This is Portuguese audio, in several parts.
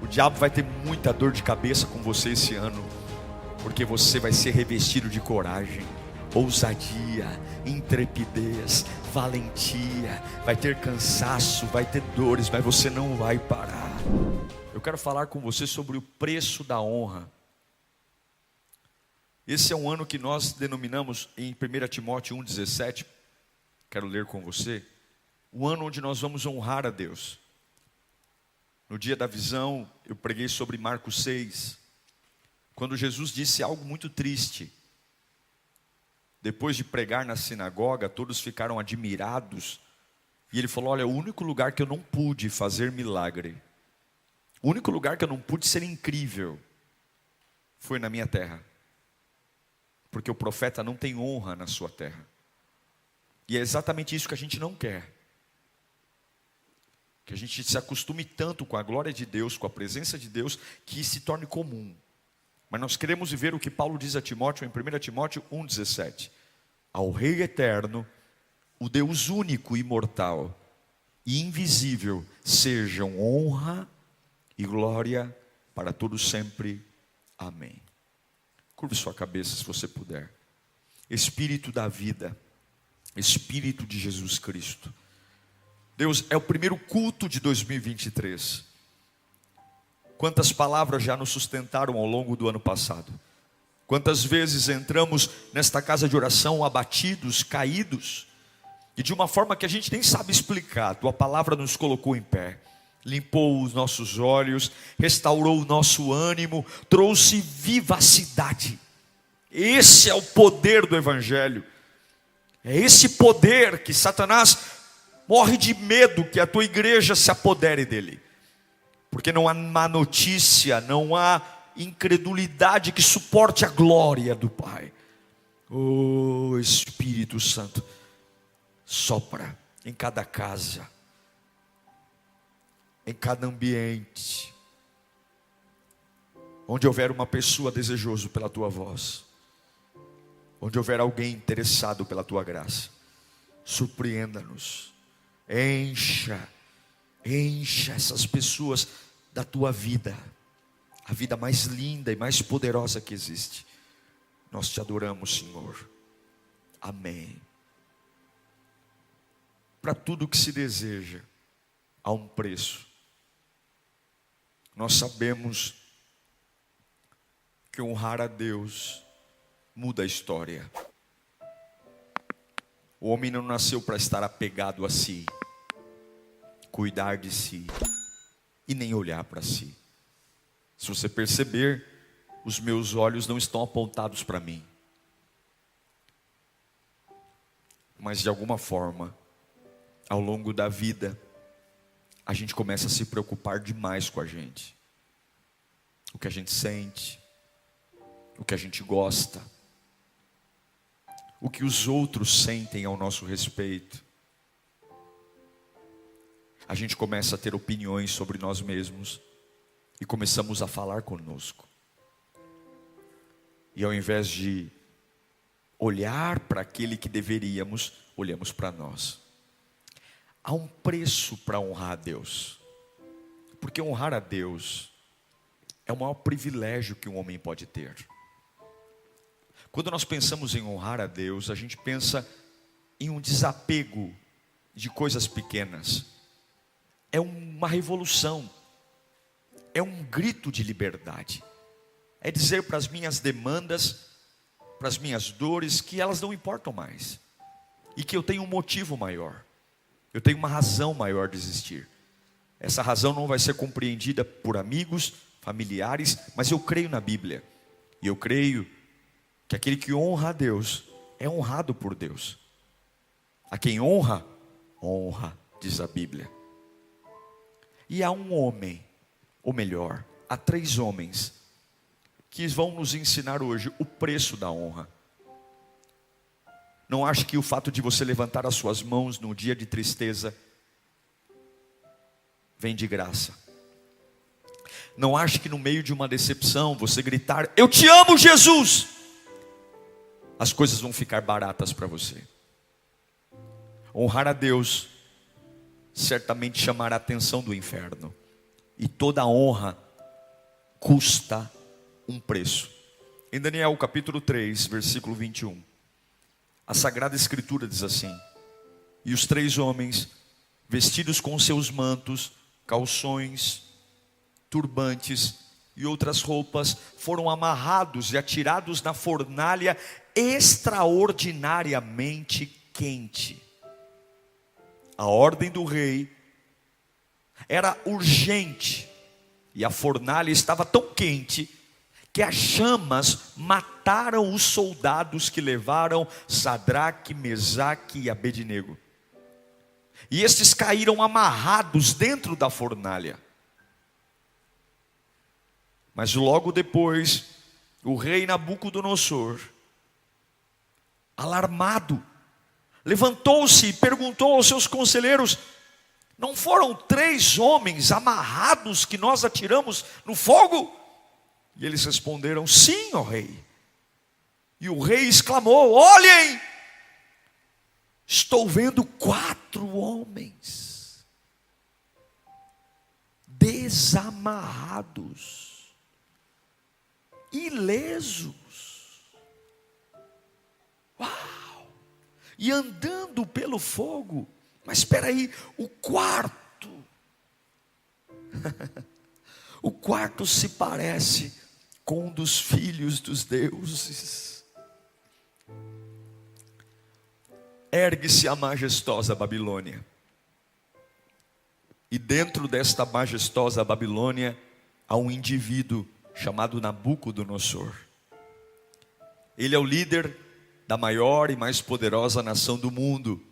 O diabo vai ter muita dor de cabeça com você esse ano, porque você vai ser revestido de coragem, ousadia, intrepidez, valentia. Vai ter cansaço, vai ter dores, mas você não vai parar. Eu quero falar com você sobre o preço da honra. Esse é um ano que nós denominamos em 1 Timóteo 1,17. Quero ler com você. Um ano onde nós vamos honrar a Deus. No dia da visão, eu preguei sobre Marcos 6, quando Jesus disse algo muito triste. Depois de pregar na sinagoga, todos ficaram admirados. E ele falou: olha, o único lugar que eu não pude fazer milagre, o único lugar que eu não pude ser incrível, foi na minha terra. Porque o profeta não tem honra na sua terra. E é exatamente isso que a gente não quer. Que a gente se acostume tanto com a glória de Deus, com a presença de Deus, que se torne comum. Mas nós queremos viver o que Paulo diz a Timóteo em 1 Timóteo 1,17. Ao Rei eterno, o Deus único, imortal e invisível, sejam honra e glória para todos sempre. Amém. Curve sua cabeça se você puder. Espírito da vida, Espírito de Jesus Cristo. Deus, é o primeiro culto de 2023. Quantas palavras já nos sustentaram ao longo do ano passado? Quantas vezes entramos nesta casa de oração abatidos, caídos, e de uma forma que a gente nem sabe explicar, a tua palavra nos colocou em pé, limpou os nossos olhos, restaurou o nosso ânimo, trouxe vivacidade. Esse é o poder do Evangelho. É esse poder que Satanás morre de medo que a tua igreja se apodere dele. Porque não há má notícia, não há incredulidade que suporte a glória do Pai. Oh Espírito Santo, sopra em cada casa, em cada ambiente, onde houver uma pessoa desejoso pela tua voz, onde houver alguém interessado pela tua graça, surpreenda-nos. Encha essas pessoas da tua vida, a vida mais linda e mais poderosa que existe. Nós te adoramos, Senhor. Amém. Para tudo que se deseja, há um preço. Nós sabemos que honrar a Deus muda a história. O homem não nasceu para estar apegado a si, cuidar de si e nem olhar para si. Se você perceber, os meus olhos não estão apontados para mim. Mas de alguma forma, ao longo da vida, a gente começa a se preocupar demais com a gente. O que a gente sente, o que a gente gosta, o que os outros sentem ao nosso respeito. A gente começa a ter opiniões sobre nós mesmos e começamos a falar conosco. E ao invés de olhar para aquele que deveríamos, olhamos para nós. Há um preço para honrar a Deus, porque honrar a Deus é o maior privilégio que um homem pode ter. Quando nós pensamos em honrar a Deus, a gente pensa em um desapego de coisas pequenas. É uma revolução, é um grito de liberdade. É dizer para as minhas demandas, para as minhas dores, que elas não importam mais. E que eu tenho um motivo maior. Eu tenho uma razão maior de existir. Essa razão não vai ser compreendida por amigos, familiares, mas eu creio na Bíblia. E eu creio que aquele que honra a Deus é honrado por Deus. A quem honra, honra, diz a Bíblia. E há um homem, ou melhor, há 3 homens que vão nos ensinar hoje o preço da honra. Não ache que o fato de você levantar as suas mãos no dia de tristeza vem de graça. Não ache que no meio de uma decepção você gritar: eu te amo, Jesus, as coisas vão ficar baratas para você. Honrar a Deus certamente chamará a atenção do inferno, e toda honra custa um preço. Em Daniel capítulo 3, versículo 21, a Sagrada Escritura diz assim: e os 3 homens, vestidos com seus mantos, calções, turbantes e outras roupas, foram amarrados e atirados na fornalha extraordinariamente quente. A ordem do rei era urgente, e a fornalha estava tão quente que as chamas mataram os soldados que levaram Sadraque, Mesaque e Abednego. E estes caíram amarrados dentro da fornalha. Mas logo depois, o rei Nabucodonosor, alarmado, levantou-se e perguntou aos seus conselheiros: não foram 3 homens amarrados que nós atiramos no fogo? E eles responderam: sim, ó rei. E o rei exclamou: olhem, estou vendo 4 homens desamarrados, ilesos, uau, e andando pelo fogo. Mas espera aí, o quarto o quarto se parece com um dos filhos dos deuses. Ergue-se a majestosa Babilônia, e dentro desta majestosa Babilônia há um indivíduo chamado Nabucodonosor. Ele é o líder da maior e mais poderosa nação do mundo,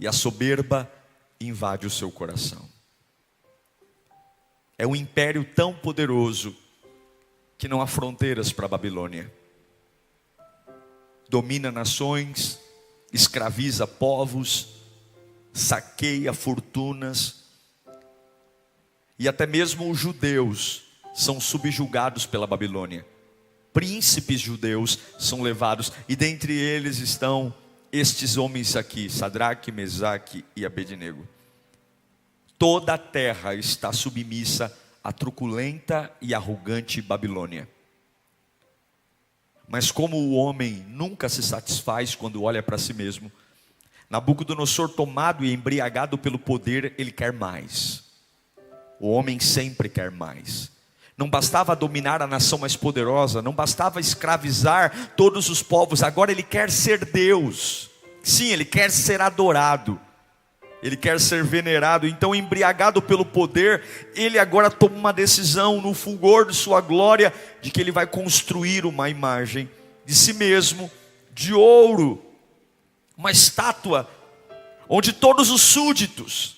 e a soberba invade o seu coração. É um império tão poderoso que não há fronteiras para a Babilônia. Domina nações, escraviza povos, saqueia fortunas, e até mesmo os judeus são subjugados pela Babilônia. Príncipes judeus são levados, e dentre eles estão estes homens aqui, Sadraque, Mesaque e Abednego. Toda a terra está submissa à truculenta e arrogante Babilônia. Mas como o homem nunca se satisfaz quando olha para si mesmo, Nabucodonosor, tomado e embriagado pelo poder, ele quer mais. O homem sempre quer mais. Não bastava dominar a nação mais poderosa, não bastava escravizar todos os povos, agora ele quer ser Deus. Sim, ele quer ser adorado, ele quer ser venerado. Então, embriagado pelo poder, ele agora toma uma decisão no fulgor de sua glória, de que ele vai construir uma imagem de si mesmo, de ouro, uma estátua, onde todos os súditos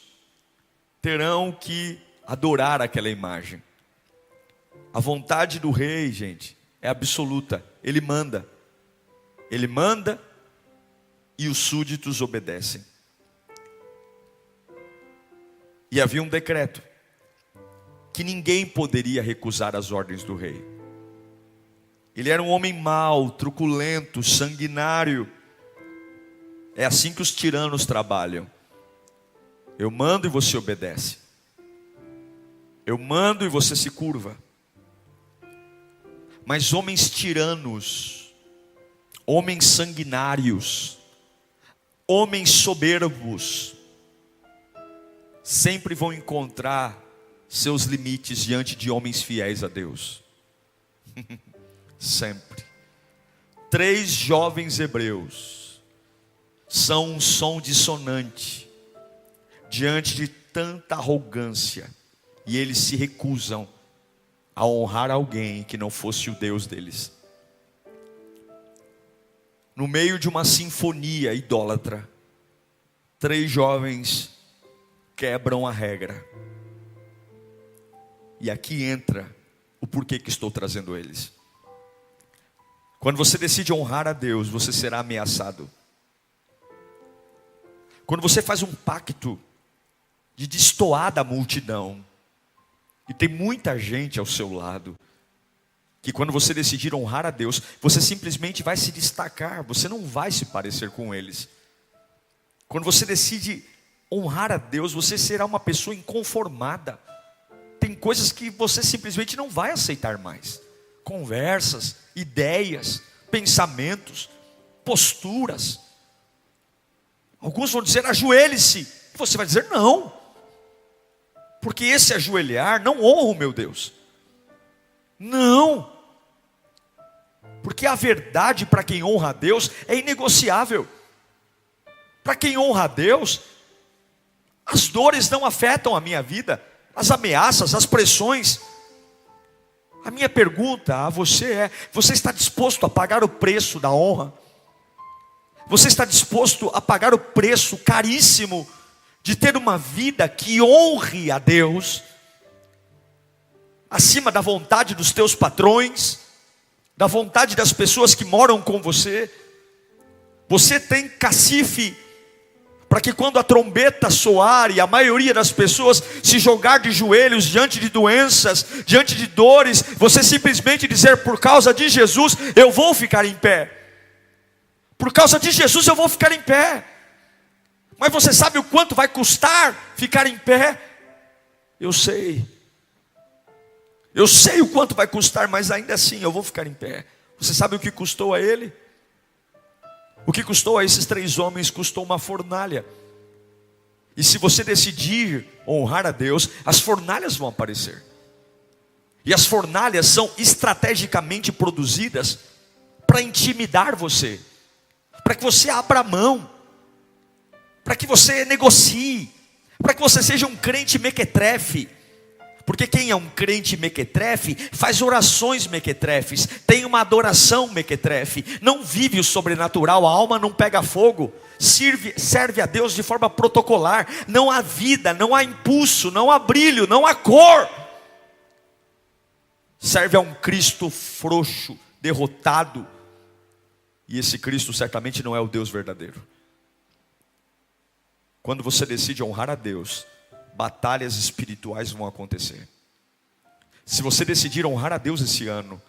terão que adorar aquela imagem. A vontade do rei, gente, é absoluta. Ele manda e os súditos obedecem. E havia um decreto que ninguém poderia recusar as ordens do rei. Ele era um homem mau, truculento, sanguinário. É assim que os tiranos trabalham. Eu mando e você obedece. Eu mando e você se curva. Mas homens tiranos, homens sanguinários, homens soberbos, sempre vão encontrar seus limites diante de homens fiéis a Deus. Sempre. 3 jovens hebreus são um som dissonante diante de tanta arrogância, e eles se recusam a honrar alguém que não fosse o Deus deles. No meio de uma sinfonia idólatra, 3 jovens quebram a regra. E aqui entra o porquê que estou trazendo eles. Quando você decide honrar a Deus, você será ameaçado. Quando você faz um pacto de destoar da multidão, e tem muita gente ao seu lado, que quando você decidir honrar a Deus, você simplesmente vai se destacar, você não vai se parecer com eles. Quando você decide honrar a Deus, você será uma pessoa inconformada. tem coisas que você simplesmente não vai aceitar mais. Conversas, ideias, pensamentos, posturas. Alguns vão dizer: ajoelhe-se. Você vai dizer: não. Porque esse ajoelhar não honra o meu Deus. Não. Porque a verdade para quem honra a Deus é inegociável. Para quem honra a Deus, as dores não afetam a minha vida, as ameaças, as pressões. A minha pergunta a você é: você está disposto a pagar o preço da honra? Você está disposto a pagar o preço caríssimo de ter uma vida que honre a Deus, acima da vontade dos teus patrões, da vontade das pessoas que moram com você? Você tem cacife para que quando a trombeta soar e a maioria das pessoas se jogar de joelhos diante de doenças, diante de dores, você simplesmente dizer: por causa de Jesus eu vou ficar em pé. Por causa de Jesus eu vou ficar em pé. Mas você sabe o quanto vai custar ficar em pé? Eu sei. Eu sei o quanto vai custar, mas ainda assim eu vou ficar em pé. Você sabe o que custou a ele? O que custou a esses 3 homens? Custou uma fornalha. E se você decidir honrar a Deus, as fornalhas vão aparecer. E as fornalhas são estrategicamente produzidas para intimidar você, para que você abra a mão, para que você negocie, para que você seja um crente mequetrefe. Porque quem é um crente mequetrefe faz orações mequetrefes, tem uma adoração mequetrefe, não vive o sobrenatural, a alma não pega fogo, serve a Deus de forma protocolar, não há vida, não há impulso, não há brilho, não há cor. Serve a um Cristo frouxo, derrotado, e esse Cristo certamente não é o Deus verdadeiro. Quando você decide honrar a Deus, batalhas espirituais vão acontecer. Se você decidir honrar a Deus esse ano,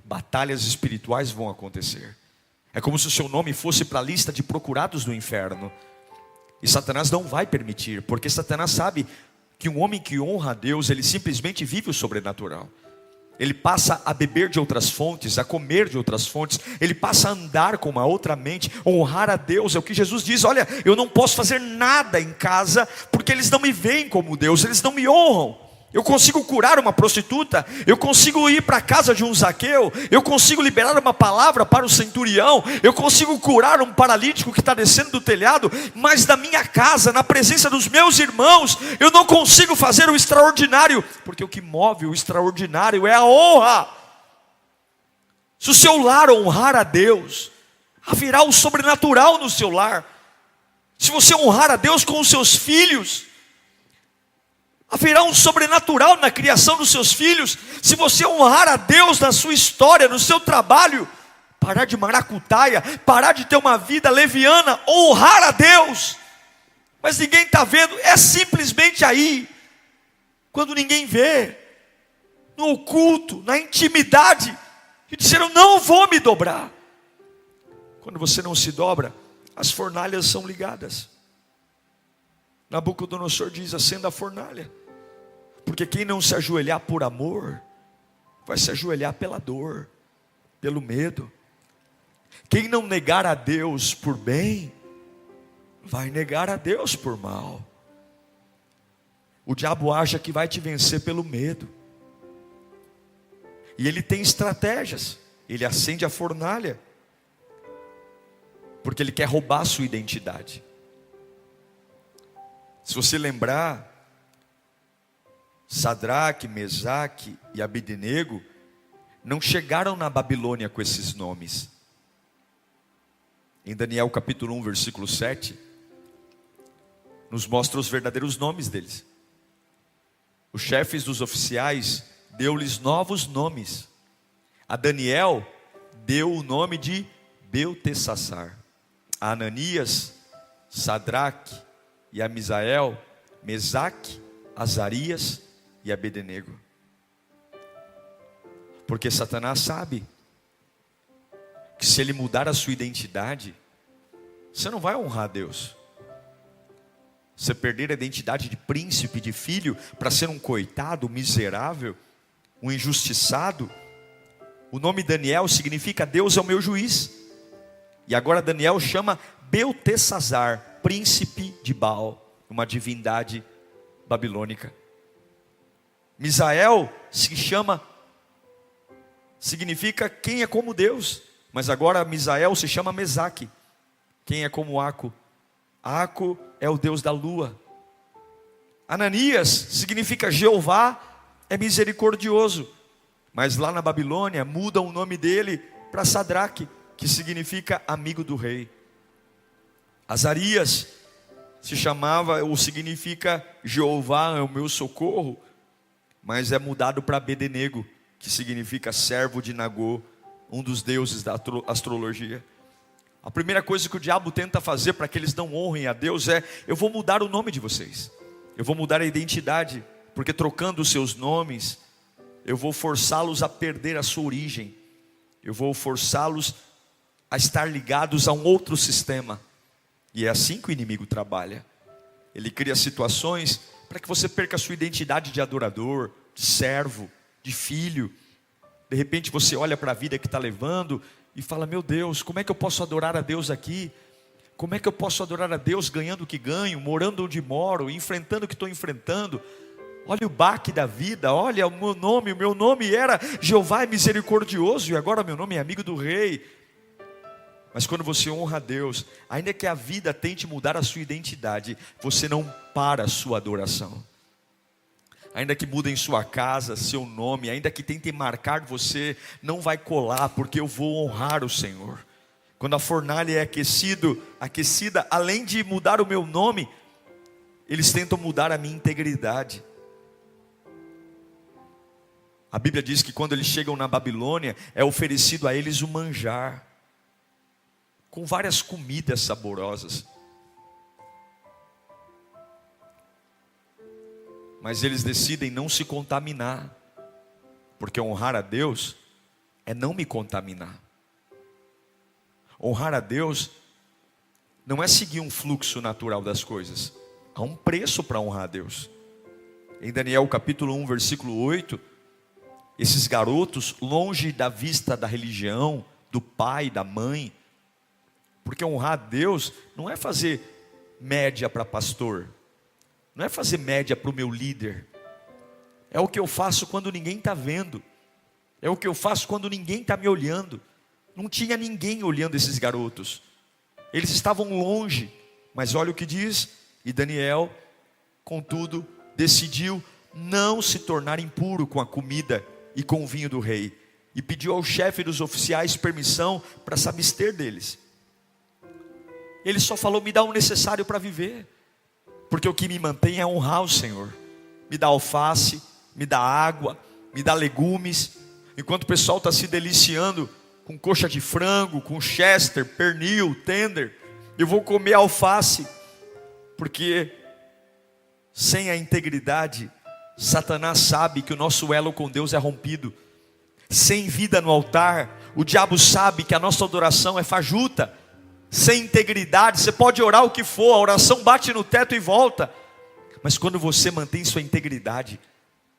batalhas espirituais vão acontecer. É como se o seu nome fosse para a lista de procurados do inferno. E Satanás não vai permitir, porque Satanás sabe que um homem que honra a Deus, ele simplesmente vive o sobrenatural. Ele passa a beber de outras fontes, a comer de outras fontes, ele passa a andar com uma outra mente. Honrar a Deus é o que Jesus diz: olha, eu não posso fazer nada em casa, porque eles não me veem como Deus, eles não me honram. Eu consigo curar uma prostituta, eu consigo ir para a casa de um Zaqueu, eu consigo liberar uma palavra para o centurião, eu consigo curar um paralítico que está descendo do telhado, mas na minha casa, na presença dos meus irmãos, eu não consigo fazer o extraordinário, porque o que move o extraordinário é a honra. Se o seu lar honrar a Deus, haverá o sobrenatural no seu lar. Se você honrar a Deus com os seus filhos, haverá um sobrenatural na criação dos seus filhos. Se você honrar a Deus na sua história, no seu trabalho, parar de maracutaia, parar de ter uma vida leviana, honrar a Deus. Mas ninguém está vendo, é simplesmente aí, quando ninguém vê, no oculto, na intimidade, que disseram: não vou me dobrar. Quando você não se dobra, as fornalhas são ligadas. Nabucodonosor diz: acenda a fornalha, porque quem não se ajoelhar por amor, vai se ajoelhar pela dor, pelo medo. Quem não negar a Deus por bem, vai negar a Deus por mal. O diabo acha que vai te vencer pelo medo, e ele tem estratégias. Ele acende a fornalha, porque ele quer roubar a sua identidade. Se você lembrar, Sadraque, Mesaque e Abednego não chegaram na Babilônia com esses nomes. Em Daniel capítulo 1, versículo 7, nos mostra os verdadeiros nomes deles. Os chefes dos oficiais deu-lhes novos nomes. A Daniel deu o nome de Beltessassar. A Ananias, Sadraque, e a Misael, Mesaque, Azarias e Abednego. Porque Satanás sabe que se ele mudar a sua identidade, você não vai honrar a Deus. Você perder a identidade de príncipe, de filho, para ser um coitado, um miserável, um injustiçado. O nome Daniel significa Deus é o meu juiz. E agora Daniel chama Beltesazar, príncipe de Baal, uma divindade babilônica. Misael significa quem é como Deus. Mas agora Misael se chama Mesaque, quem é como Aco. Aco é o Deus da lua. Ananias significa Jeová é misericordioso. Mas lá na Babilônia mudam o nome dele para Sadraque, que significa amigo do rei. Azarias significa Jeová é o meu socorro, mas é mudado para Abednego, que significa servo de Nagô, um dos deuses da astrologia. A primeira coisa que o diabo tenta fazer para que eles não honrem a Deus é: eu vou mudar o nome de vocês, eu vou mudar a identidade, porque trocando os seus nomes, eu vou forçá-los a perder a sua origem, eu vou forçá-los a estar ligados a um outro sistema. E é assim que o inimigo trabalha. Ele cria situações para que você perca a sua identidade de adorador, de servo, de filho. De repente você olha para a vida que está levando e fala: meu Deus, como é que eu posso adorar a Deus aqui? Como é que eu posso adorar a Deus ganhando o que ganho, morando onde moro, enfrentando o que estou enfrentando? Olha o baque da vida, olha o meu nome era Jeová é misericordioso e agora meu nome é amigo do rei. Mas quando você honra a Deus, ainda que a vida tente mudar a sua identidade, você não para a sua adoração. Ainda que mudem sua casa, seu nome, ainda que tentem marcar você, não vai colar, porque eu vou honrar o Senhor. Quando a fornalha é aquecida, além de mudar o meu nome, eles tentam mudar a minha integridade. A Bíblia diz que quando eles chegam na Babilônia, é oferecido a eles o manjar, com várias comidas saborosas. Mas eles decidem não se contaminar, porque honrar a Deus é não me contaminar. Honrar a Deus não é seguir um fluxo natural das coisas. Há um preço para honrar a Deus. Em Daniel capítulo 1, versículo 8, esses garotos, longe da vista da religião, do pai, da mãe, porque honrar a Deus não é fazer média para pastor, não é fazer média para o meu líder, é o que eu faço quando ninguém está vendo, é o que eu faço quando ninguém está me olhando. Não tinha ninguém olhando esses garotos, eles estavam longe, mas olha o que diz: e Daniel, contudo, decidiu não se tornar impuro com a comida e com o vinho do rei, e pediu ao chefe dos oficiais permissão para se abster deles. Ele só falou: me dá o necessário para viver, porque o que me mantém é honrar o Senhor. Me dá alface, me dá água, me dá legumes. Enquanto o pessoal está se deliciando com coxa de frango, com chester, pernil, tender, eu vou comer alface, porque sem a integridade, Satanás sabe que o nosso elo com Deus é rompido. Sem vida no altar, o diabo sabe que a nossa adoração é fajuta. Sem integridade, você pode orar o que for, a oração bate no teto e volta. Mas quando você mantém sua integridade,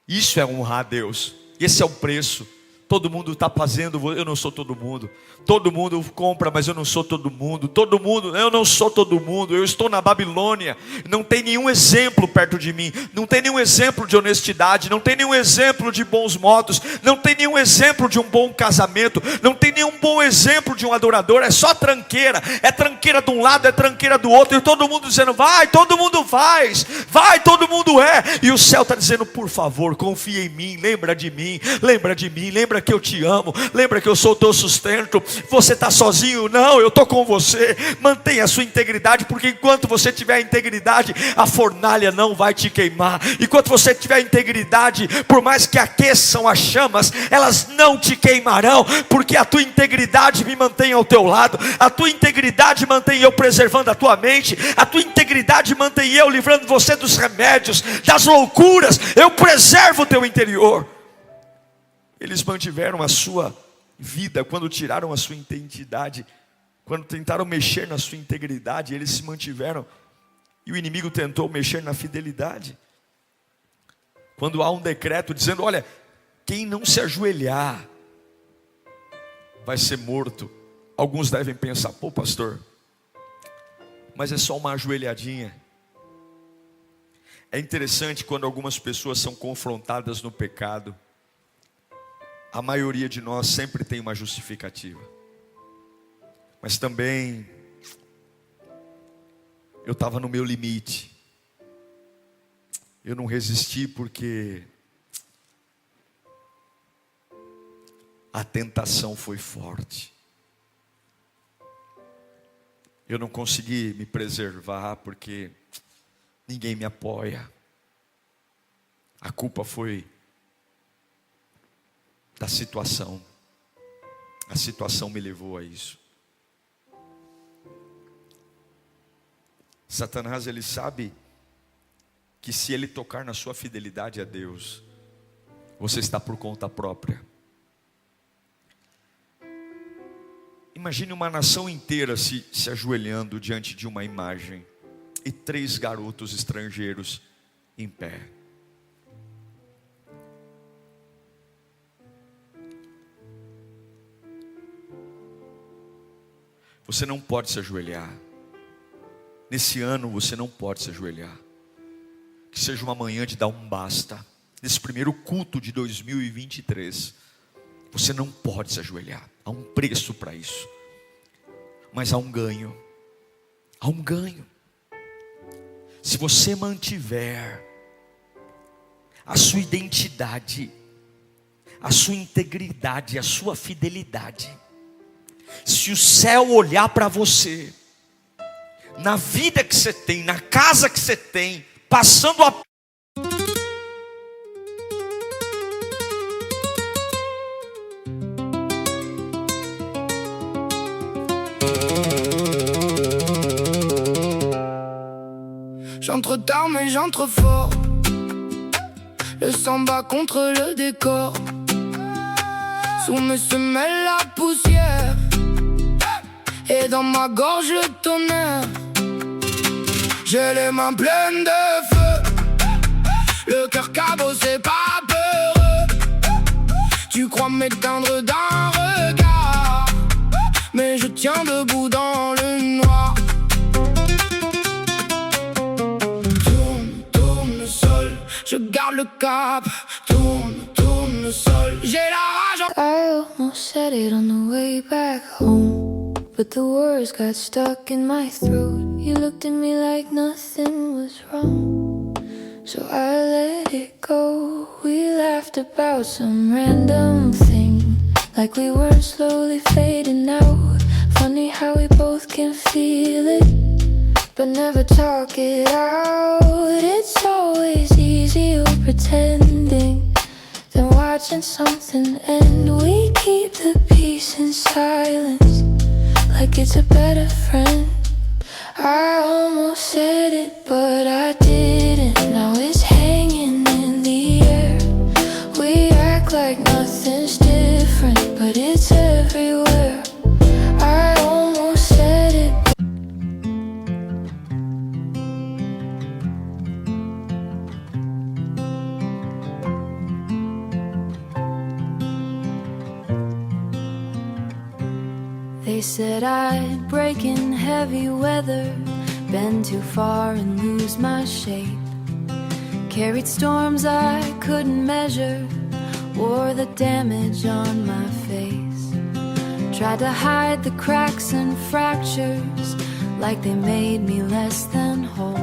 isso é honrar a Deus. Esse é o preço. Todo mundo está fazendo, eu não sou todo mundo. Todo mundo compra, mas eu não sou todo mundo. Todo mundo, eu não sou todo mundo. Eu estou na Babilônia. Não tem nenhum exemplo perto de mim. Não tem nenhum exemplo de honestidade. Não tem nenhum exemplo de bons modos. Não tem nenhum exemplo de um bom casamento. Não tem nenhum bom exemplo de um adorador. É só tranqueira. É tranqueira de um lado, é tranqueira do outro. E todo mundo dizendo: vai, todo mundo faz. Vai, todo mundo é. E o céu está dizendo: por favor, confia em mim. Lembra de mim. Lembra de mim. Lembra que eu te amo, lembra que eu sou o teu sustento. Você está sozinho? Não, eu estou com você. Mantenha a sua integridade, porque enquanto você tiver integridade, a fornalha não vai te queimar. Enquanto você tiver integridade, por mais que aqueçam as chamas, elas não te queimarão, porque a tua integridade me mantém ao teu lado. A tua integridade mantém eu preservando a tua mente. A tua integridade mantém eu livrando você dos remédios, das loucuras. Eu preservo o teu interior. Eles mantiveram a sua vida quando tiraram a sua identidade, quando tentaram mexer na sua integridade, eles se mantiveram. E o inimigo tentou mexer na fidelidade. Quando há um decreto dizendo, olha, quem não se ajoelhar vai ser morto. Alguns devem pensar, pô pastor, mas é só uma ajoelhadinha. É interessante quando algumas pessoas são confrontadas no pecado, a maioria de nós sempre tem uma justificativa. Mas também, eu estava no meu limite. Eu não resisti porque a tentação foi forte. Eu não consegui me preservar porque ninguém me apoia. A culpa foi da situação. A situação me levou a isso. Satanás, ele sabe que se ele tocar na sua fidelidade a Deus, você está por conta própria. Imagine uma nação inteira se ajoelhando diante de uma imagem e 3 garotos estrangeiros em pé. Você não pode se ajoelhar. Nesse ano você não pode se ajoelhar. Que seja uma manhã de dar um basta. Nesse primeiro culto de 2023, você não pode se ajoelhar. Há um preço para isso. Mas há um ganho. Há um ganho. Se você mantiver a sua identidade, a sua integridade, a sua fidelidade, se o céu olhar para você, na vida que você tem, na casa que você tem, passando a J'entre tard mais j'entre fort. Le sang bat contre le décor. Sous mes semelles la poussière. Et dans ma gorge le tonnerre. J'ai les mains pleines de feu. Le cœur cabossé pas peureux. Tu crois m'éteindre d'un regard, mais je tiens debout dans le noir. Tourne le sol, je garde le cap. Tourne le sol, j'ai la rage. I almost said it on the way back home, but the words got stuck in my throat. You looked at me like nothing was wrong, so I let it go. We laughed about some random thing, like we were slowly fading out. Funny how we both can feel it, but never talk it out. It's always easier pretending than watching something end. We keep the peace in silence, like it's a better friend. I almost said it, but I didn't. Now it's hanging in the air. We act like nothing's different, but it's everywhere. I almost said it. They said I'd break in heavy weather, bend too far and lose my shape. Carried storms I couldn't measure, wore the damage on my face. Tried to hide the cracks and fractures, like they made me less than whole.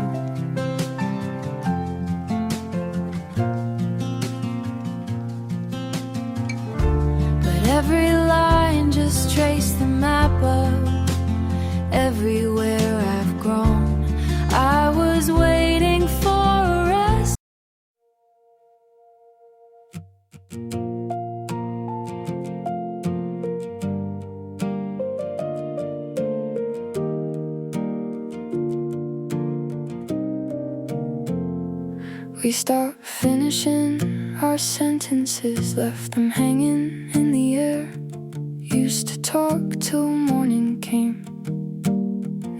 But every line just traced the map of everywhere I've grown. I was waiting for a rest. We stopped finishing our sentences, left them hanging in the air. Used to talk till morning came,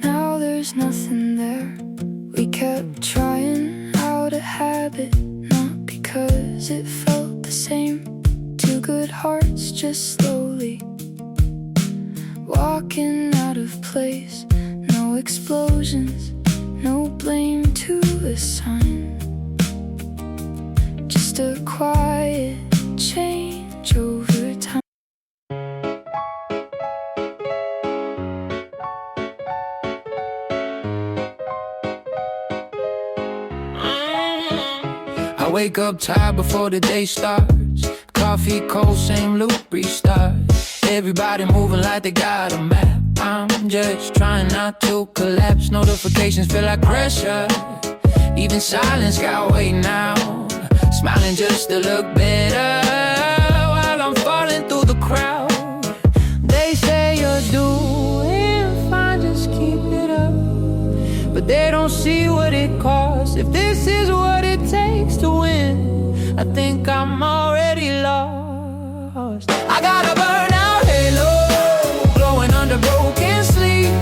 now there's nothing there. We kept kept trying out a habit, not because it felt the same. Two good hearts just slowly walking out of place. No explosions, no blame to assign, just a quiet change over time. I wake up tired before the day starts. Coffee cold, same loop, restart. Everybody moving like they got a map. I'm just trying not to collapse. Notifications feel like pressure. Even silence got weight now. Smiling just to look better while I'm falling through the crowd. They say you're doing fine, just keep it up. But they don't see what it costs. If this is what it takes to win, I think I'm already lost. I got a burnout halo glowing under broken sleep.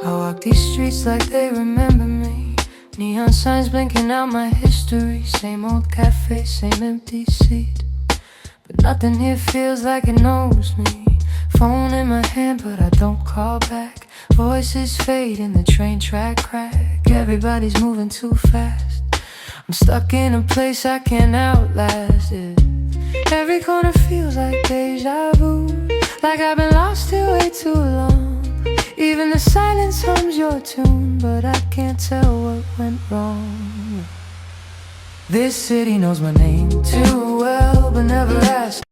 I walk these streets like they remember me. Neon signs blinking out my history. Same old cafe, same empty seat, but nothing here feels like it knows me. Phone in my hand but I don't call back. Voices fade in the train track crack. Everybody's moving too fast. I'm stuck in a place I can't outlast it. Every corner feels like deja vu, like I've been lost here way too long. Even the silence hums your tune, but I can't tell what went wrong. This city knows my name too well, but never asked.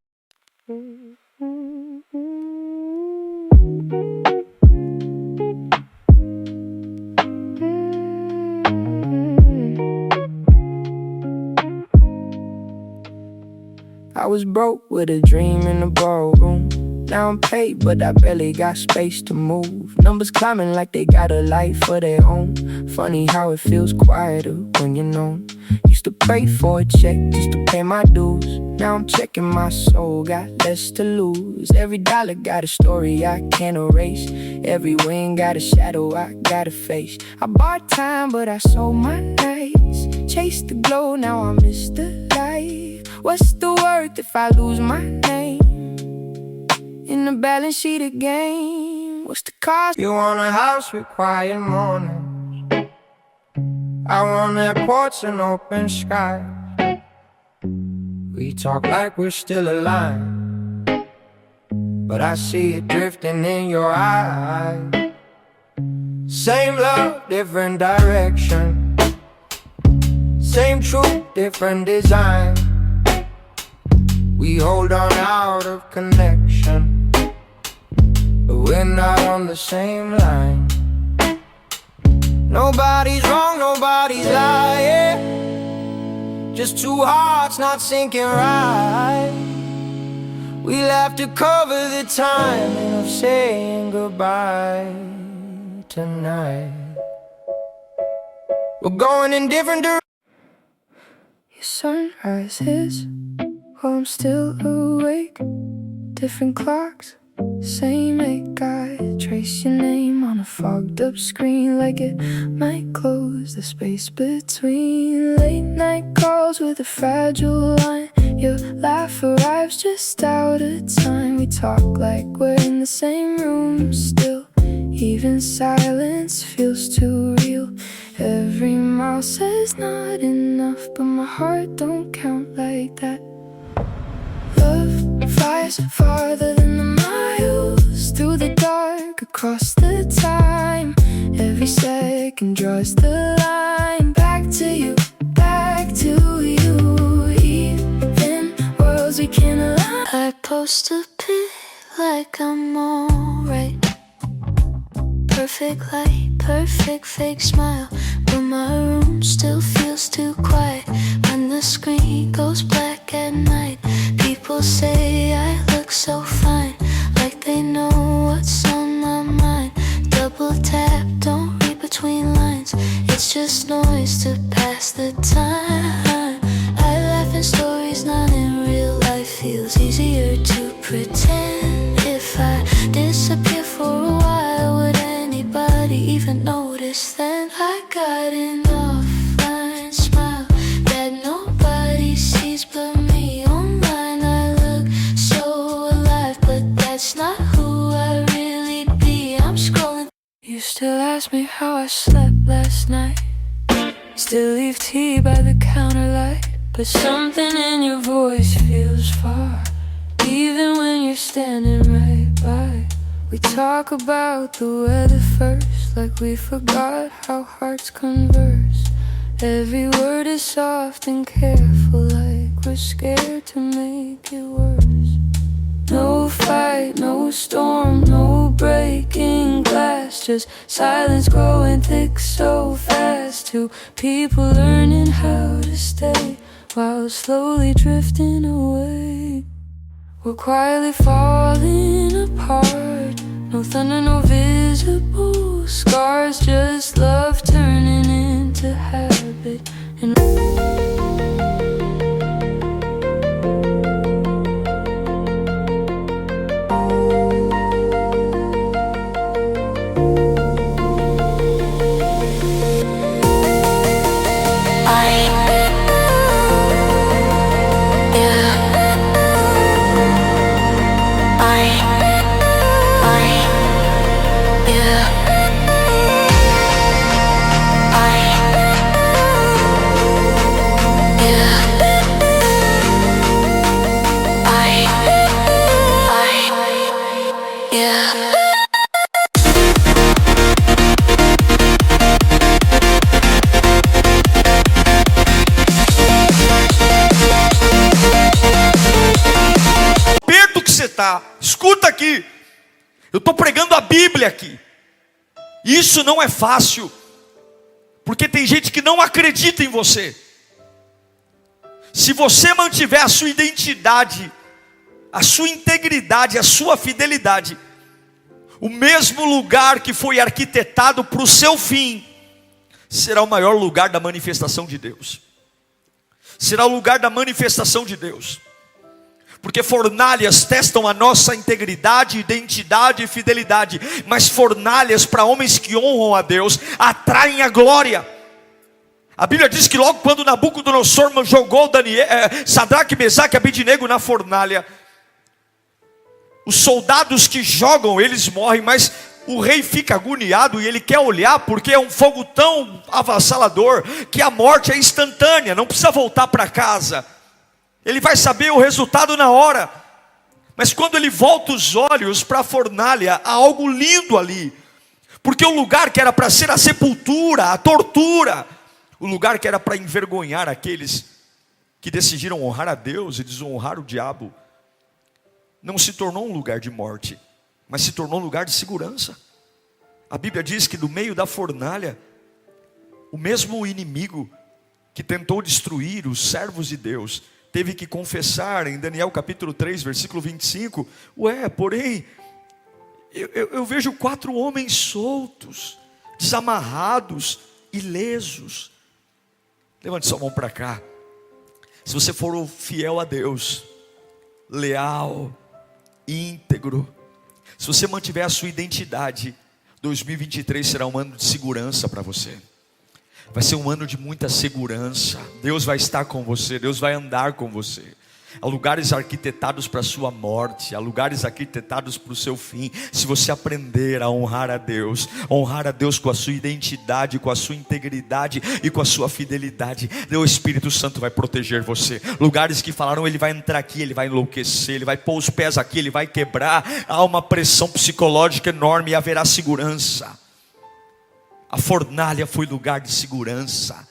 I was broke with a dream in the ballroom. Now I'm paid, but I barely got space to move. Numbers climbing like they got a life of their own. Funny how it feels quieter when you're known. Used to pray for a check just to pay my dues. Now I'm checking my soul, got less to lose. Every dollar got a story I can't erase. Every win got a shadow I gotta face. I bought time, but I sold my nights. Chased the glow, now I miss the light. What's the worth if I lose my name in the balance sheet again? What's the cost? You want a house with quiet mornings. I want airports and open skies. We talk like we're still alive, but I see it drifting in your eyes. Same love, different direction. Same truth, different design. We hold on out of connection, but we're not on the same line. Nobody's wrong, nobody's lying. Just two hearts not syncing right. We'll have to cover the timing of saying goodbye tonight. We're going in different directions. Your sunrise hits while I'm still awake. Different clocks, same ache. I trace your name on a fogged up screen, like it might close the space between. Late night calls with a fragile line. Your laugh arrives just out of time. We talk like we're in the same room still. Even silence feels too real. Every mile says not enough, but my heart don't count like that. Love flies farther than the miles, through the dark, across the time. Every second draws the line. Back to you, back to you. Even worlds we can't align. I post a pic like I'm alright. Perfect light, perfect fake smile, but my room still feels too quiet. When the screen goes black at night, people say I look so fine, like they know what's on my mind. Double tap, don't read between lines. It's just noise to pass the time. I laugh and store got an offline smile that nobody sees but me. Online I look so alive, but that's not who I really be. I'm scrolling. You still ask me how I slept last night. Still leave tea by the counter light, but something in your voice feels far, even when you're standing right by. We talk about the weather first, like we forgot how hearts converse. Every word is soft and careful, like we're scared to make it worse. No fight, no storm, no breaking glass, just silence growing thick so fast. Two people learning how to stay while slowly drifting away. We're quietly falling apart. No thunder, no visible scars, just love turning into habit. And escuta aqui, eu estou pregando a Bíblia aqui. Isso não é fácil, porque tem gente que não acredita em você. Se você mantiver a sua identidade, a sua integridade, a sua fidelidade, o mesmo lugar que foi arquitetado para o seu fim, será o maior lugar da manifestação de Deus. Será o lugar da manifestação de Deus. Porque fornalhas testam a nossa integridade, identidade e fidelidade. Mas fornalhas para homens que honram a Deus atraem a glória. A Bíblia diz que logo quando Nabucodonosor jogou Sadraque, Mesaque e Abednego na fornalha, os soldados que jogam, eles morrem, mas o rei fica agoniado e ele quer olhar, porque é um fogo tão avassalador que a morte é instantânea, não precisa voltar para casa. Ele vai saber o resultado na hora. Mas quando ele volta os olhos para a fornalha, há algo lindo ali. Porque o lugar que era para ser a sepultura, a tortura, o lugar que era para envergonhar aqueles que decidiram honrar a Deus e desonrar o diabo, não se tornou um lugar de morte, mas se tornou um lugar de segurança. A Bíblia diz que no meio da fornalha, o mesmo inimigo que tentou destruir os servos de Deus, teve que confessar em Daniel capítulo 3, versículo 25, porém, eu vejo 4 homens soltos, desamarrados, ilesos. Levante sua mão para cá. Se você for fiel a Deus, leal, íntegro, se você mantiver a sua identidade, 2023 será um ano de segurança para você. Vai ser um ano de muita segurança. Deus vai estar com você, Deus vai andar com você. Há lugares arquitetados para a sua morte, há lugares arquitetados para o seu fim. Se você aprender a honrar a Deus com a sua identidade, com a sua integridade e com a sua fidelidade, o Espírito Santo vai proteger você. Lugares que falaram, ele vai entrar aqui, ele vai enlouquecer, ele vai pôr os pés aqui, ele vai quebrar. Há uma pressão psicológica enorme e haverá segurança. A fornalha foi lugar de segurança.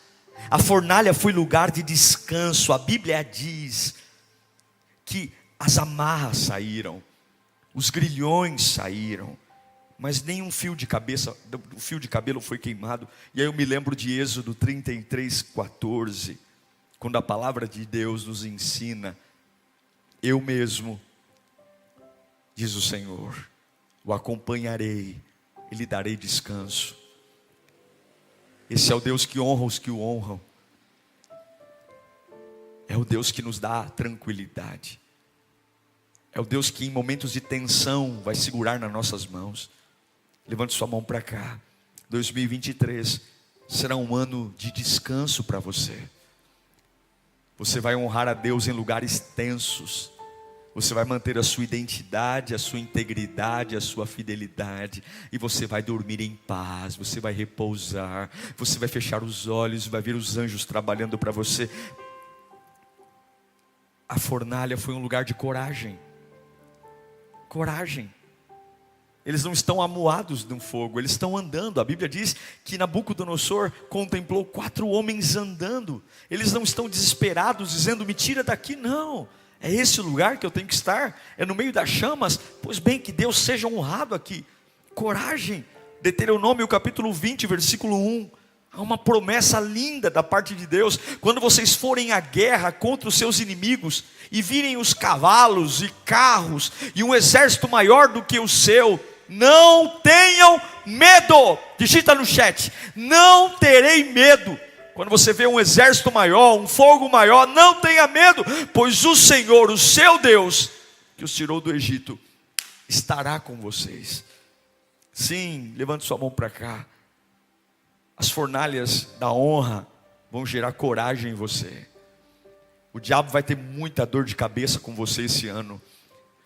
A fornalha foi lugar de descanso. A Bíblia diz que as amarras saíram, os grilhões saíram, mas nenhum fio de cabelo foi queimado. E aí eu me lembro de Êxodo 33:14, quando a palavra de Deus nos ensina: eu mesmo, diz o Senhor, o acompanharei e lhe darei descanso. Esse é o Deus que honra os que o honram. É o Deus que nos dá tranquilidade. É o Deus que em momentos de tensão vai segurar nas nossas mãos. Levante sua mão para cá. 2023 será um ano de descanso para você. Você vai honrar a Deus em lugares tensos. Você vai manter a sua identidade, a sua integridade, a sua fidelidade. E você vai dormir em paz, você vai repousar. Você vai fechar os olhos, vai ver os anjos trabalhando para você. A fornalha foi um lugar de coragem. Coragem. Eles não estão amuados no fogo, eles estão andando. A Bíblia diz que Nabucodonosor contemplou 4 homens andando. Eles não estão desesperados, dizendo, me tira daqui, não. É esse o lugar que eu tenho que estar? É no meio das chamas? Pois bem, que Deus seja honrado aqui. Coragem. Deuteronômio capítulo 20, versículo 1. Há uma promessa linda da parte de Deus. Quando vocês forem à guerra contra os seus inimigos e virem os cavalos e carros e um exército maior do que o seu, não tenham medo. Digita no chat, não terei medo. Quando você vê um exército maior, um fogo maior, não tenha medo, pois o Senhor, o seu Deus, que os tirou do Egito, estará com vocês. Sim, levante sua mão para cá. As fornalhas da honra vão gerar coragem em você. O diabo vai ter muita dor de cabeça com você esse ano,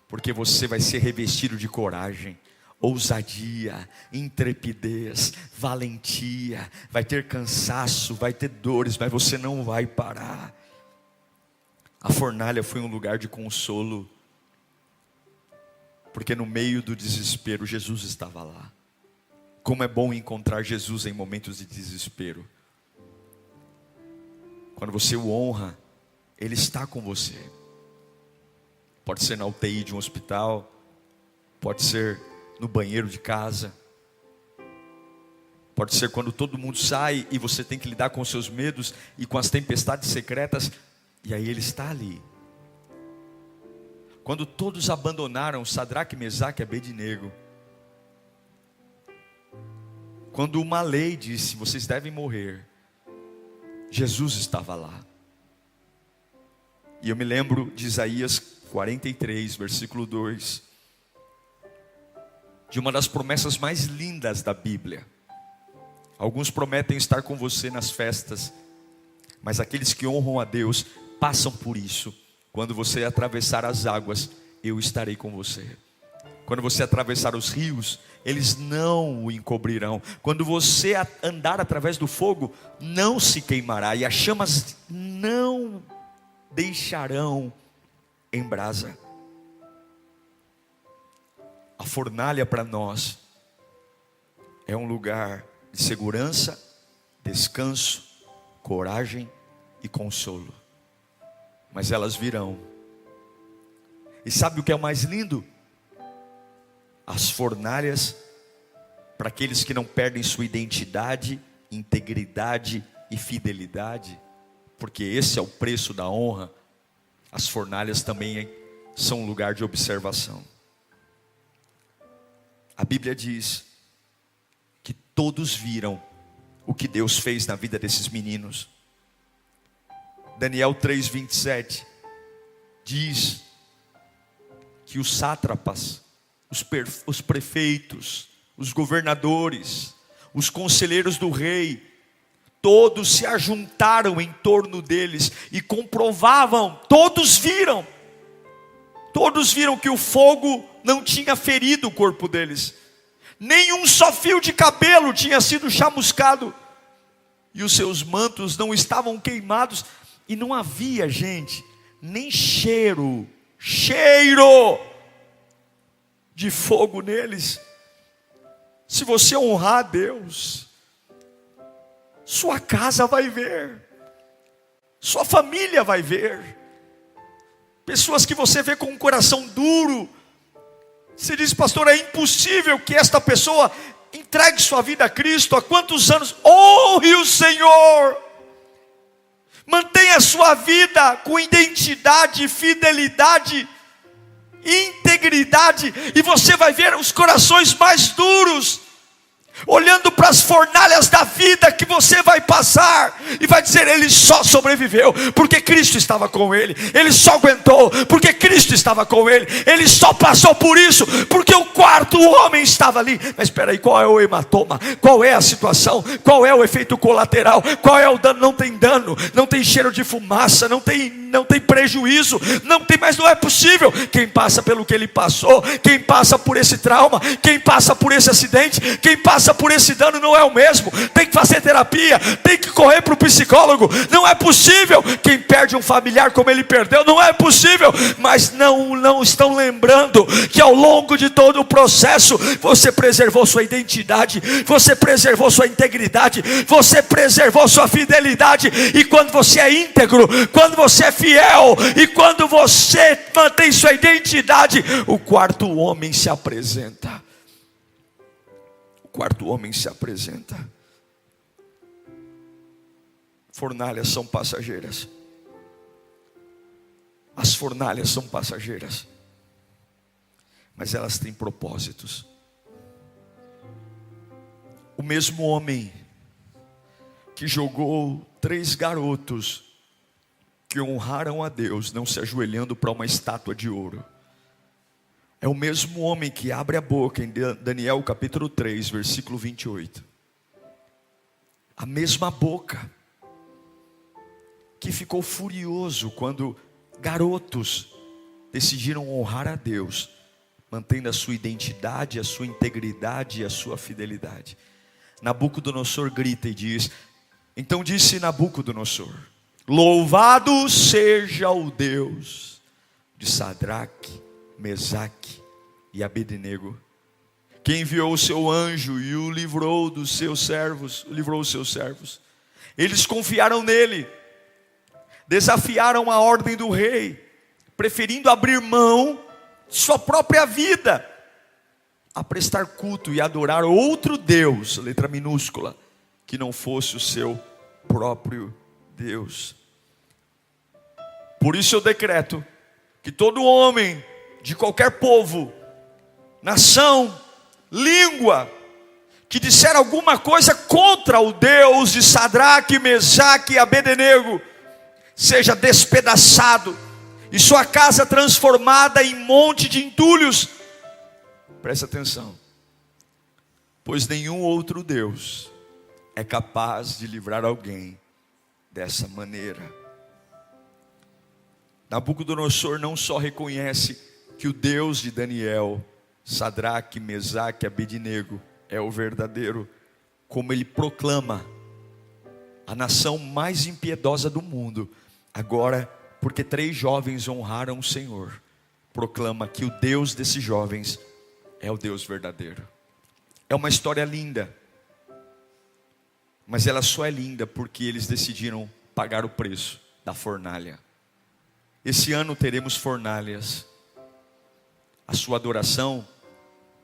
porque você vai ser revestido de coragem, ousadia, intrepidez, valentia. Vai ter cansaço, vai ter dores, mas você não vai parar. A fornalha foi um lugar de consolo, porque no meio do desespero Jesus estava lá. Como é bom encontrar Jesus em momentos de desespero. Quando você o honra, Ele está com você. Pode ser na UTI de um hospital, pode ser no banheiro de casa, pode ser quando todo mundo sai e você tem que lidar com os seus medos e com as tempestades secretas, e aí Ele está ali. Quando todos abandonaram Sadraque, Mesaque e Abednego, quando uma lei disse, vocês devem morrer, Jesus estava lá. E eu me lembro de Isaías 43, versículo 2, de uma das promessas mais lindas da Bíblia. Alguns prometem estar com você nas festas, mas aqueles que honram a Deus passam por isso. Quando você atravessar as águas, eu estarei com você. Quando você atravessar os rios, eles não o encobrirão. Quando você andar através do fogo, não se queimará, e as chamas não deixarão em brasa. A fornalha para nós é um lugar de segurança, descanso, coragem e consolo. Mas elas virão. E sabe o que é o mais lindo? As fornalhas, para aqueles que não perdem sua identidade, integridade e fidelidade, porque esse é o preço da honra. As fornalhas também são um lugar de observação. A Bíblia diz que todos viram o que Deus fez na vida desses meninos. Daniel 3:27 diz que os sátrapas, os prefeitos, os governadores, os conselheiros do rei, todos se ajuntaram em torno deles e comprovavam, todos viram que o fogo não tinha ferido o corpo deles, nenhum só fio de cabelo tinha sido chamuscado, e os seus mantos não estavam queimados, e não havia, gente, nem cheiro de fogo neles. Se você honrar a Deus, sua casa vai ver, sua família vai ver. Pessoas que você vê com um coração duro, você diz, pastor, é impossível que esta pessoa entregue sua vida a Cristo. Há quantos anos? Honre o Senhor, mantenha sua vida com identidade, fidelidade, integridade, e você vai ver os corações mais duros, olhando para as fornalhas da vida que você vai passar, e vai dizer: ele só sobreviveu porque Cristo estava com ele, ele só aguentou porque Cristo estava com ele, ele só passou por isso porque o quarto homem estava ali. Mas espera aí, qual é o hematoma? Qual é a situação? Qual é o efeito colateral? Qual é o dano? Não tem dano, não tem cheiro de fumaça, não tem prejuízo, mas não é possível. Quem passa pelo que ele passou, quem passa por esse trauma, quem passa por esse acidente, quem passa por esse dano não é o mesmo. Tem que fazer terapia, tem que correr para o psicólogo. Não é possível. Quem perde um familiar como ele perdeu, não é possível. Mas não estão lembrando que ao longo de todo o processo você preservou sua identidade, você preservou sua integridade, você preservou sua fidelidade. E quando você é íntegro, quando você é fiel, e quando você mantém sua identidade, o quarto homem se apresenta. O quarto homem se apresenta. Fornalhas são passageiras. As fornalhas são passageiras, mas elas têm propósitos. O mesmo homem que jogou 3 garotos que honraram a Deus, não se ajoelhando para uma estátua de ouro, é o mesmo homem que abre a boca em Daniel capítulo 3, versículo 28. A mesma boca que ficou furioso quando garotos decidiram honrar a Deus, mantendo a sua identidade, a sua integridade e a sua fidelidade. Nabucodonosor grita e diz: então disse Nabucodonosor: louvado seja o Deus de Sadraque, Mesaque e Abednego, que enviou o seu anjo e o livrou dos seus servos, Eles confiaram nele, desafiaram a ordem do rei, preferindo abrir mão de sua própria vida a prestar culto e adorar outro Deus, letra minúscula, que não fosse o seu próprio Deus. Por isso eu decreto que todo homem de qualquer povo, nação, língua, que disser alguma coisa contra o Deus de Sadraque, Mesaque e Abednego, seja despedaçado e sua casa transformada em monte de entulhos. Presta atenção, pois nenhum outro Deus é capaz de livrar alguém dessa maneira. Nabucodonosor não só reconhece que o Deus de Daniel, Sadraque, Mesaque e Abednego é o verdadeiro, como ele proclama: a nação mais impiedosa do mundo, agora, porque 3 jovens honraram o Senhor, proclama que o Deus desses jovens é o Deus verdadeiro. É uma história linda, mas ela só é linda porque eles decidiram pagar o preço da fornalha. Esse ano teremos fornalhas. A sua adoração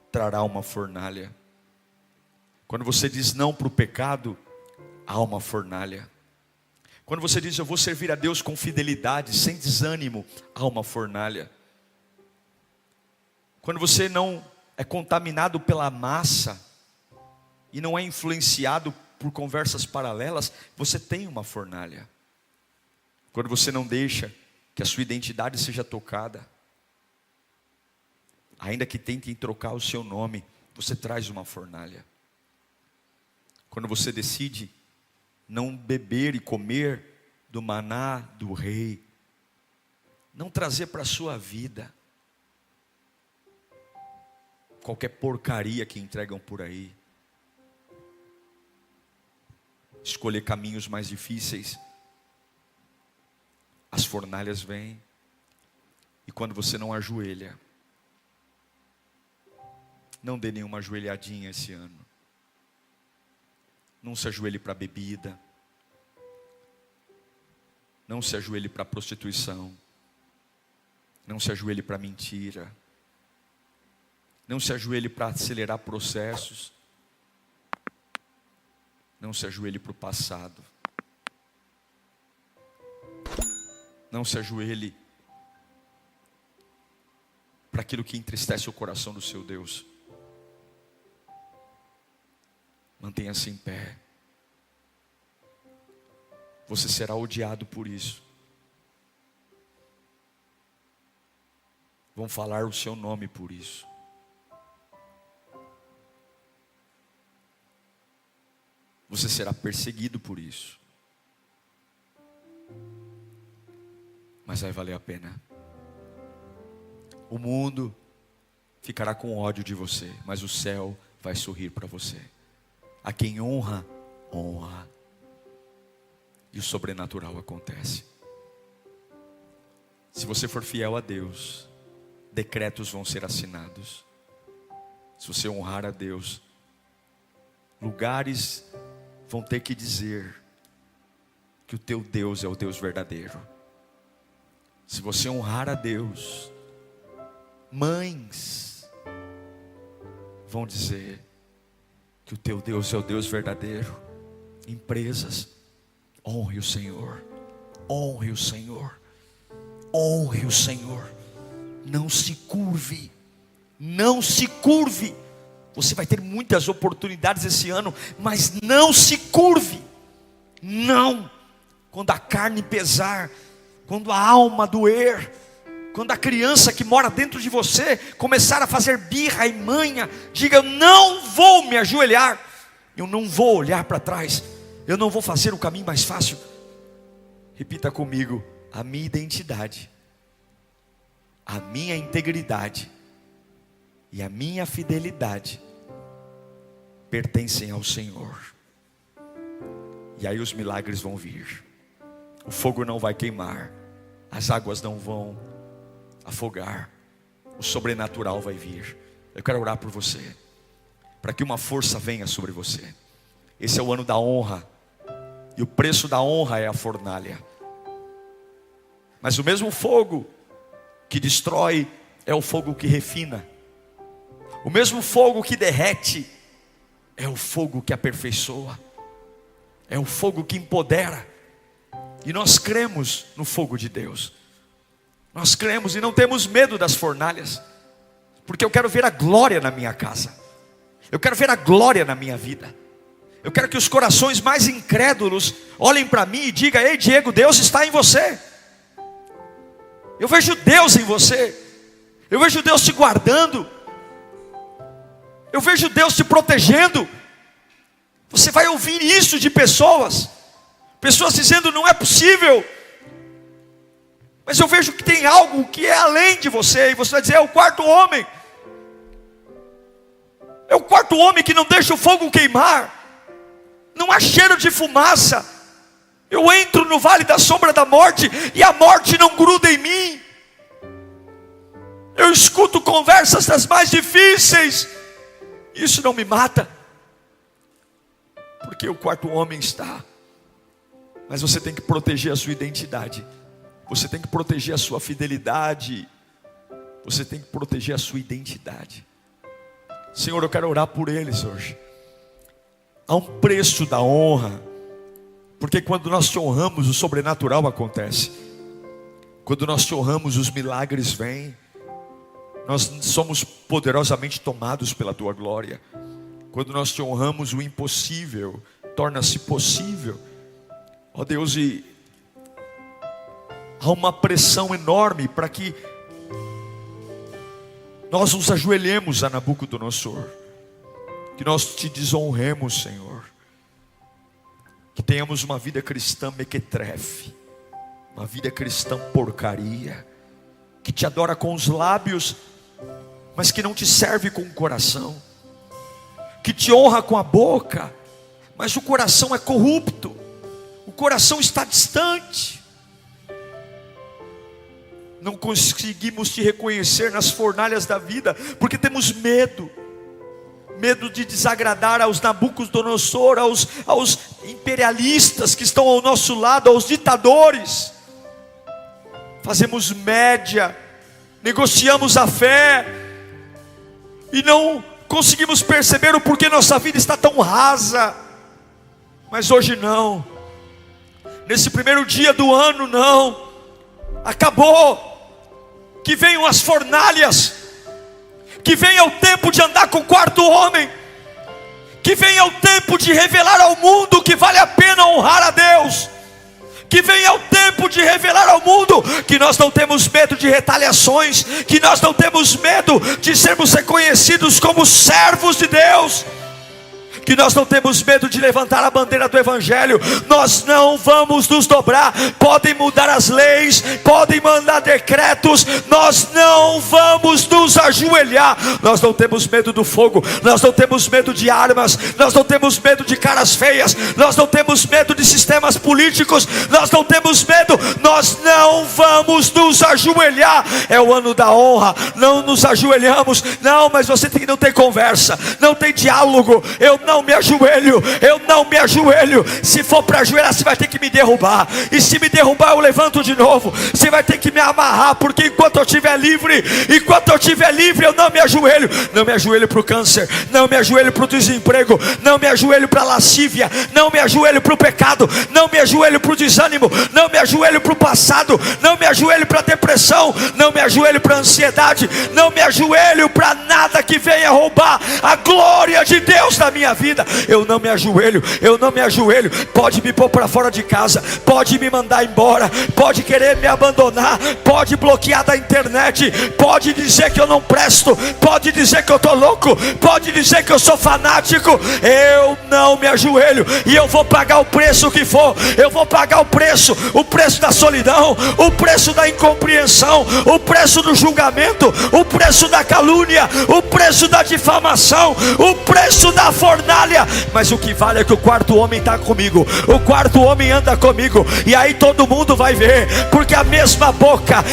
trará uma fornalha. Quando você diz não para o pecado, há uma fornalha. Quando você diz eu vou servir a Deus com fidelidade, sem desânimo, há uma fornalha. Quando você não é contaminado pela massa e não é influenciado por conversas paralelas, você tem uma fornalha. Quando você não deixa que a sua identidade seja tocada, ainda que tentem trocar o seu nome, você traz uma fornalha. Quando você decide não beber e comer do maná do rei, não trazer para a sua vida qualquer porcaria que entregam por aí, escolher caminhos mais difíceis, as fornalhas vêm. E quando você não ajoelha, não dê nenhuma ajoelhadinha esse ano. Não se ajoelhe para bebida, não se ajoelhe para prostituição, não se ajoelhe para mentira, não se ajoelhe para acelerar processos, não se ajoelhe para o passado, não se ajoelhe para aquilo que entristece o coração do seu Deus. Mantenha-se em pé. Você será odiado por isso. Vão falar o seu nome por isso. Você será perseguido por isso. Mas vai valer a pena. O mundo ficará com ódio de você, mas o céu vai sorrir para você. A quem honra, honra. E o sobrenatural acontece. Se você for fiel a Deus, decretos vão ser assinados. Se você honrar a Deus, lugares vão ter que dizer que o teu Deus é o Deus verdadeiro. Se você honrar a Deus, mães vão dizer que o teu Deus é o Deus verdadeiro. Empresas, honre o Senhor, honre o Senhor, honre o Senhor. Não se curve, não se curve. Você vai ter muitas oportunidades esse ano, mas não se curve. Não. Quando a carne pesar, quando a alma doer, quando a criança que mora dentro de você começar a fazer birra e manha, diga: eu não vou me ajoelhar, eu não vou olhar para trás, eu não vou fazer o caminho mais fácil. Repita comigo: a minha identidade, a minha integridade e a minha fidelidade pertencem ao Senhor. E aí os milagres vão vir. O fogo não vai queimar, as águas não vão afogar, o sobrenatural vai vir. Eu quero orar por você, para que uma força venha sobre você. Esse é o ano da honra, e o preço da honra é a fornalha. Mas o mesmo fogo que destrói é o fogo que refina. O mesmo fogo que derrete é o fogo que aperfeiçoa, é o fogo que empodera. E nós cremos no fogo de Deus. Nós cremos e não temos medo das fornalhas, porque eu quero ver a glória na minha casa, eu quero ver a glória na minha vida. Eu quero que os corações mais incrédulos olhem para mim e digam: ei Diego, Deus está em você. Eu vejo Deus em você. Eu vejo Deus te guardando. Eu vejo Deus te protegendo. Você vai ouvir isso de pessoas dizendo: não é possível. Mas eu vejo que tem algo que é além de você. E você vai dizer: é o quarto homem. É o quarto homem que não deixa o fogo queimar. Não há cheiro de fumaça. Eu entro no vale da sombra da morte e a morte não gruda em mim. Eu escuto conversas das mais difíceis. Isso não me mata, porque o quarto homem está. Mas você tem que proteger a sua identidade. Você tem que proteger a sua fidelidade. Você tem que proteger a sua identidade. Senhor, eu quero orar por eles hoje. Há um preço da honra, porque quando nós te honramos, o sobrenatural acontece. Quando nós te honramos, os milagres vêm. Nós somos poderosamente tomados pela tua glória. Quando nós te honramos, o impossível torna-se possível. Ó Deus, e há uma pressão enorme para que nós nos ajoelhemos a Nabucodonosor, que nós te desonremos, Senhor, que tenhamos uma vida cristã mequetrefe, uma vida cristã porcaria, que te adora com os lábios, mas que não te serve com o coração, que te honra com a boca, mas o coração é corrupto, o coração está distante. Não conseguimos te reconhecer nas fornalhas da vida, porque temos medo de desagradar aos Nabucodonosor, aos imperialistas que estão ao nosso lado, aos ditadores. Fazemos média, negociamos a fé, e não conseguimos perceber o porquê nossa vida está tão rasa. Mas hoje não, nesse primeiro dia do ano não, acabou. Que venham as fornalhas, que venha o tempo de andar com o quarto homem, que venha o tempo tempo de revelar ao mundo que vale a pena honrar a Deus. Que venha o tempo de revelar ao mundo que nós não temos medo de retaliações, que nós não temos medo de sermos reconhecidos como servos de Deus, que nós não temos medo de levantar a bandeira do Evangelho. Nós não vamos nos dobrar. Podem mudar as leis, podem mandar decretos, nós não vamos nos ajoelhar. Nós não temos medo do fogo, nós não temos medo de armas, nós não temos medo de caras feias, nós não temos medo de sistemas políticos, nós não temos medo. Nós não vamos nos ajoelhar. É o ano da honra, não nos ajoelhamos. Não, mas você não tem conversa, não tem diálogo. Eu não me ajoelho, eu não me ajoelho. Se for para ajoelhar, você vai ter que me derrubar, e se me derrubar eu levanto de novo. Você vai ter que me amarrar, porque enquanto eu estiver livre, eu não me ajoelho. Não me ajoelho para o câncer, não me ajoelho para o desemprego, não me ajoelho para a lascívia, não me ajoelho para o pecado, não me ajoelho para o desânimo, não me ajoelho para o passado, não me ajoelho para a depressão, não me ajoelho para a ansiedade, não me ajoelho para nada que venha roubar a glória de Deus na minha vida. Eu não me ajoelho, eu não me ajoelho. Pode me pôr para fora de casa, pode me mandar embora, pode querer me abandonar, pode bloquear da internet, pode dizer que eu não presto, pode dizer que eu estou louco, pode dizer que eu sou fanático. Eu não me ajoelho, e eu vou pagar o preço que for. Eu vou pagar o preço da solidão, o preço da incompreensão, o preço do julgamento, o preço da calúnia, o preço da difamação, o preço da fornalha. Mas o que vale é que o quarto homem está comigo, o quarto homem anda comigo, e aí todo mundo vai ver, porque a mesma boca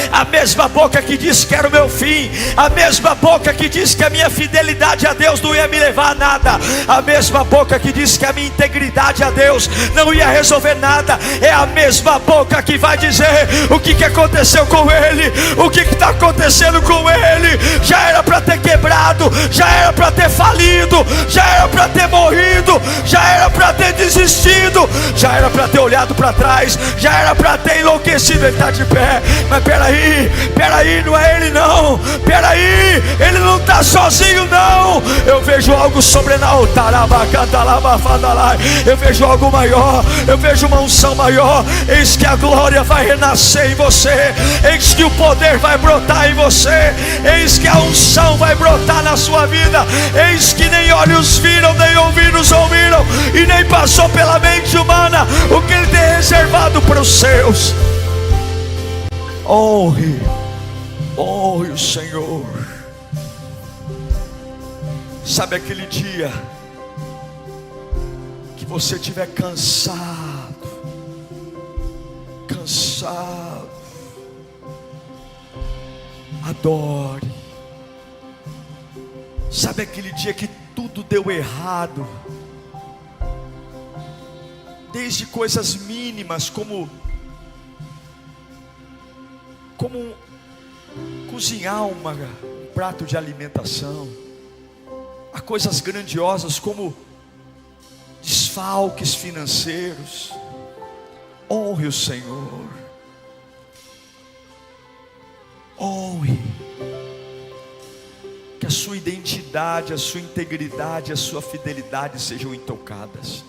que disse que era o meu fim, a mesma boca que disse que a minha fidelidade a Deus não ia me levar a nada, a mesma boca que disse que a minha integridade a Deus não ia resolver nada, é a mesma boca que vai dizer o que aconteceu com ele, o que está acontecendo com ele. Já era para ter quebrado, já era para ter falido, já era para ter morrido, já era para ter desistido, já era para ter olhado para trás, já era para ter enlouquecido. Ele está de pé, mas peraí, não é ele não, peraí, ele não está sozinho não. Eu vejo algo sobrenatural, eu vejo algo maior, eu vejo uma unção maior. Eis que a glória vai renascer em você, eis que o poder vai brotar em você, eis que a unção vai brotar na sua vida, eis que nem olhos viram, nem ouvidos ouviram, e nem passou pela mente humana o que Ele tem reservado para os seus. Honre o Senhor. Sabe aquele dia que você estiver cansado, adore. Sabe aquele dia que tudo deu errado, desde coisas mínimas como cozinhar um prato de alimentação, a coisas grandiosas como desfalques financeiros. Honre o Senhor, honre, que a sua identidade, a sua integridade, a sua fidelidade sejam intocadas.